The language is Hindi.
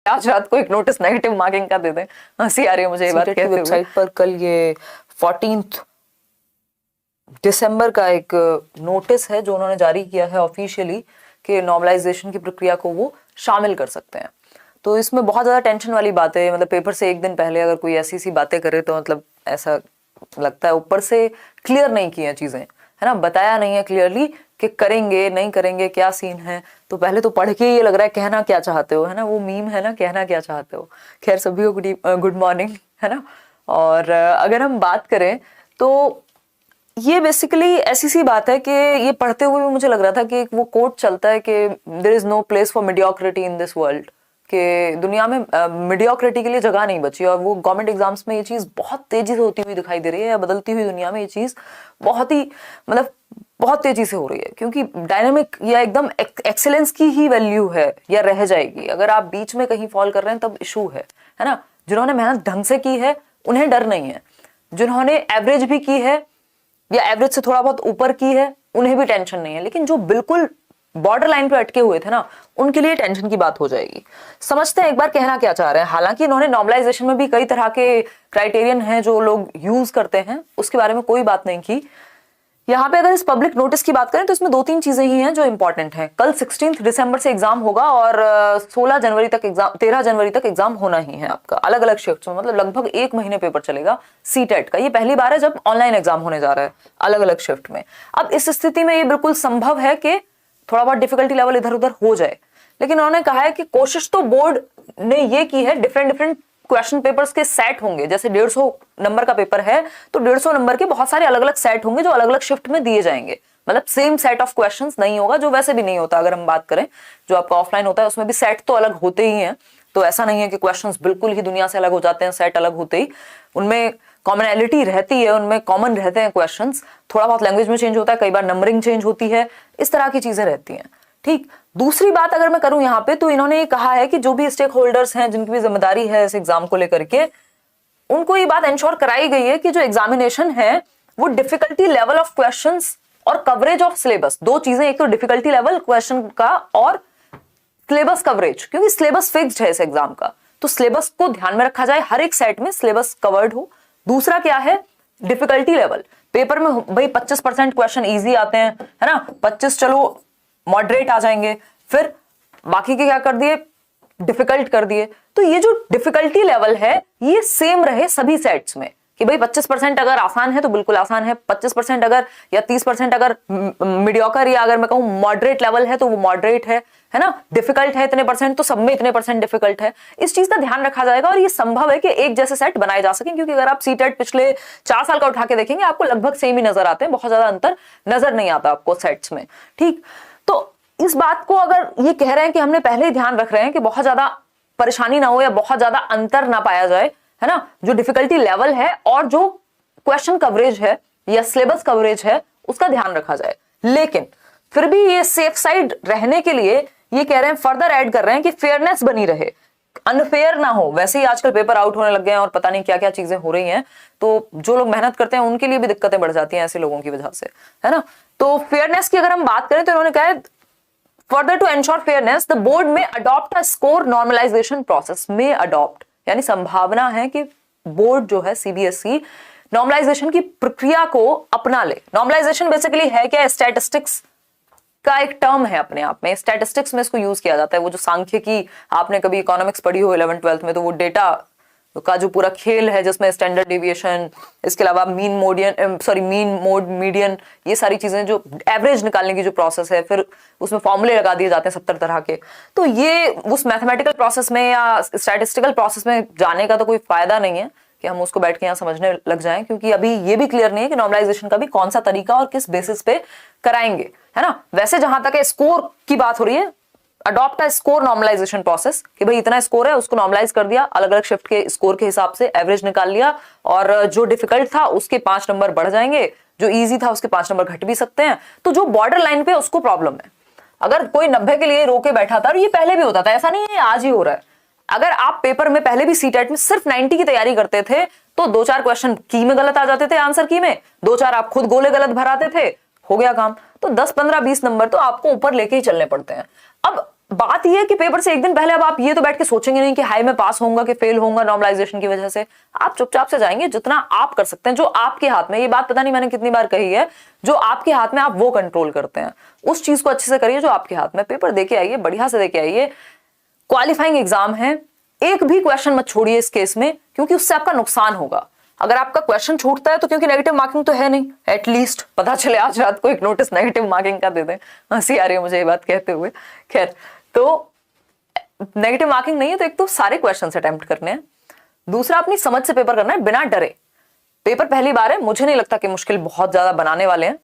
आज रात को एक नोटिस नेगेटिव मार्किंग का दे दें। हंसी आ रही है मुझे ये बात कहते हुए। वेबसाइट पर कल ये 14 दिसंबर का एक नोटिस है जो उन्होंने जारी किया है ऑफिशियली कि नॉर्मलाइजेशन की प्रक्रिया को वो शामिल कर सकते हैं। तो इसमें बहुत ज़्यादा टेंशन वाली बात है, मतलब पेपर से एक दिन पहले अगर कोई ऐसी सी बातें करे तो मतलब ऐसा लगता है ऊपर से क्लियर नहीं की हैं चीज़ें, है ना, बताया नहीं है क्लियरली कि करेंगे नहीं करेंगे क्या सीन है। तो पहले तो पढ़ के ये लग रहा है कहना क्या चाहते हो, है ना, वो मीम है ना, कहना क्या चाहते हो। खैर सभी को गुड मॉर्निंग, है ना। और अगर हम बात करें तो ये बेसिकली ऐसी सी बात है कि ये पढ़ते हुए भी मुझे लग रहा था कि वो कोट चलता है कि there is no place for mediocrity in this world, कि दुनिया में मीडियोक्रिटी के लिए जगह नहीं बची। और वो गवर्नमेंट एग्जाम्स में ये चीज़ बहुत तेजी से होती हुई दिखाई दे रही है, या बदलती हुई दुनिया में ये चीज़ बहुत ही मतलब बहुत तेजी से हो रही है, क्योंकि डायनामिक या एकदम एक्सेलेंस की ही वैल्यू है या रह जाएगी। अगर आप बीच में कहीं फॉल कर रहे हैं तब इशू है ना। जिन्होंने मेहनत ढंग से की है उन्हें डर नहीं है, जिन्होंने एवरेज भी की है या एवरेज से थोड़ा बहुत ऊपर की है उन्हें भी टेंशन नहीं है, लेकिन जो बिल्कुल बॉर्डर लाइन पे अटके हुए थे ना उनके लिए टेंशन की बात हो जाएगी। समझते हैं एक बार कहना क्या चाह रहे हैं। हालांकि इन्होंने नॉर्मलाइजेशन में भी कई तरह के क्राइटेरियन हैं जो लोग यूज करते हैं, उसके बारे में कोई बात नहीं की। यहाँ पे अगर इस पब्लिक नोटिस की बात करें तो इसमें 2-3 चीजें ही हैं जो इंपॉर्टेंट हैं। कल 16 दिसंबर से एग्जाम होगा और 16 जनवरी तक एग्जाम, 13 जनवरी तक एग्जाम होना ही है आपका, अलग अलग शिफ्ट में, मतलब लगभग 1 महीने पेपर चलेगा सीटेट का। ये पहली बार है जब ऑनलाइन एग्जाम होने जा रहा है अलग अलग शिफ्ट में। अब इस स्थिति में ये बिल्कुल संभव है कि थोड़ा बहुत डिफिकल्टी लेवल इधर उधर हो जाए, लेकिन उन्होंने कहा है कि कोशिश तो बोर्ड ने ये की है, डिफरेंट क्वेश्चन पेपर्स के सेट होंगे। जैसे 150 नंबर का पेपर है तो 150 नंबर के बहुत सारे अलग अलग सेट होंगे जो अलग अलग शिफ्ट में दिए जाएंगे, मतलब सेम सेट ऑफ क्वेश्चंस नहीं होगा, जो वैसे भी नहीं होता। अगर हम बात करें जो आपका ऑफलाइन होता है उसमें भी सेट तो अलग होते ही हैं, तो ऐसा नहीं है कि क्वेश्चंस बिल्कुल ही दुनिया से अलग हो जाते हैं सेट अलग होते ही। उनमें कॉमनैलिटी रहती है, उनमें कॉमन रहते हैं क्वेश्चंस, थोड़ा बहुत लैंग्वेज में चेंज होता है, कई बार नंबरिंग चेंज होती है, इस तरह की चीजें रहती हैं। ठीक, दूसरी बात अगर मैं करूं यहाँ पे तो इन्होंने ये कहा है कि जो भी स्टेक होल्डर्स हैं जिनकी भी जिम्मेदारी है इस एग्जाम को लेकर के, उनको ये बात इंश्योर कराई गई है कि जो एग्जामिनेशन है वो डिफिकल्टी लेवल ऑफ क्वेश्चंस और कवरेज ऑफ सिलेबस, दो चीजें, एक तो डिफिकल्टी लेवल क्वेश्चन का और सिलेबस कवरेज, क्योंकि सिलेबस फिक्स्ड है इस एग्जाम का, तो सिलेबस को ध्यान में रखा जाए, हर एक सेट में सिलेबस कवर्ड हो। दूसरा क्या है, डिफिकल्टी लेवल। पेपर में भाई 25% क्वेश्चन इजी आते हैं, है ना, 25 चलो मॉडरेट आ जाएंगे, फिर बाकी के क्या कर दिए, डिफिकल्ट कर दिए। तो ये जो डिफिकल्टी लेवल है ये सेम रहे सभी सेट्स में, कि भाई 25% अगर आसान है तो बिल्कुल आसान है, 25% अगर या 30% अगर मीडियोकर या अगर मैं कहूं मॉडरेट लेवल है तो वो मॉडरेट है ना, डिफिकल्ट है इतने परसेंट तो सब में इतने परसेंट डिफिकल्ट है। इस चीज का ध्यान रखा जाएगा और ये संभव है कि एक जैसे सेट बनाए जा सकें, क्योंकि अगर आप सीटेट पिछले 4 साल का उठा के देखेंगे आपको लगभग सेम ही नजर आते हैं, बहुत ज्यादा अंतर नजर नहीं आता आपको सेट्स में। ठीक, तो इस बात को अगर ये कह रहे हैं कि हमने पहले ही ध्यान रख रहे हैं कि बहुत ज्यादा परेशानी ना हो या बहुत ज्यादा अंतर ना पाया जाए, है ना, जो डिफिकल्टी लेवल है और जो क्वेश्चन कवरेज है या सिलेबस कवरेज है उसका ध्यान रखा जाए। लेकिन फिर भी ये सेफ साइड रहने के लिए ये कह रहे हैं, फर्दर ऐड कर रहे हैं कि फेयरनेस बनी रहे, अनफेयर ना हो। वैसे ही आजकल पेपर आउट होने लग गए हैं और पता नहीं क्या क्या चीजें हो रही हैं, तो जो लोग मेहनत करते हैं उनके लिए भी दिक्कतें बढ़ जाती हैं ऐसे लोगों की वजह से, है ना। तो फेयरनेस की अगर हम बात करें तो इन्होंने कहा है, further to ensure fairness the board में adopt a score normalization process में अडॉप्ट, यानी संभावना है कि बोर्ड जो है सीबीएसई नॉर्मलाइजेशन की प्रक्रिया को अपना ले। नॉर्मलाइजेशन बेसिकली है क्या, स्टैटिस्टिक्स का एक टर्म है अपने आप में, स्टैटिस्टिक्स में इसको यूज किया जाता है। वो जो सांख्यिकी आपने कभी इकोनॉमिक्स पढ़ी हो 11th-12th में, तो वो डेटा का जो पूरा खेल है जिसमें स्टैंडर्ड डेविएशन, इसके अलावा मीन मोड मीडियन, ये सारी चीजें जो एवरेज निकालने की जो प्रोसेस है, फिर उसमें फॉर्मूले लगा दिए जाते हैं 70 तरह के। तो ये उस मैथमेटिकल प्रोसेस में या स्टैटिस्टिकल प्रोसेस में जाने का तो कोई फायदा नहीं है कि हम उसको बैठ के यहाँ समझने लग जाएं, क्योंकि अभी ये भी क्लियर नहीं है कि नॉर्मलाइजेशन का भी कौन सा तरीका और किस बेसिस पे कराएंगे, है ना। वैसे जहां तक स्कोर की बात हो रही है, adopt a score normalization process, कि भाई इतना स्कोर है उसको नॉर्मलाइज कर दिया, अलग अलग शिफ्ट के स्कोर के हिसाब से एवरेज निकाल लिया, और जो डिफिकल्ट था उसके 5 नंबर बढ़ जाएंगे, जो इजी था उसके 5 नंबर घट भी सकते हैं। तो जो बॉर्डर लाइन पे उसको प्रॉब्लम है, अगर कोई 90 के लिए रोके बैठा था, और ये पहले भी होता था, ऐसा नहीं है आज ही हो रहा है। अगर आप पेपर में पहले भी सीटेट में सिर्फ 90 की तैयारी करते थे तो 2-4 क्वेश्चन की में गलत आ जाते थे, आंसर की में 2-4 आप खुद गोले गलत भराते थे, हो गया काम। तो 10, 15, 20 नंबर तो आपको ऊपर लेके ही चलने पड़ते हैं। अब बात ये है कि पेपर से एक दिन पहले अब आप ये तो बैठ के सोचेंगे नहीं कि हाय मैं पास होऊंगा कि फेल होऊंगा नॉर्मलाइजेशन की वजह से। आप चुपचाप से जाएंगे, जितना आप कर सकते हैं, जो आपके हाथ में, ये बात पता नहीं मैंने कितनी बार कही है, जो आपके हाथ में आप वो कंट्रोल करते हैं, उस चीज को अच्छे से करिए जो आपके हाथ में। पेपर देके आइए, बढ़िया से देके आइए। क्वालिफाइंग एग्जाम है, एक भी क्वेश्चन मत छोड़िए इस केस में, क्योंकि उससे आपका नुकसान होगा। अगर आपका क्वेश्चन छूटता है तो क्योंकि नेगेटिव मार्किंग तो है नहीं, एटलीस्ट पता चले आज रात को एक नोटिस नेगेटिव मार्किंग का दे दें। हंसी आ रही है मुझे ये बात कहते हुए। खैर, तो नेगेटिव मार्किंग नहीं है तो एक तो सारे क्वेश्चंस अटेम्प्ट करने हैं, दूसरा अपनी समझ से पेपर करना है बिना डरे। पेपर पहली बार है, मुझे नहीं लगता कि मुश्किल बहुत ज्यादा बनाने वाले हैं,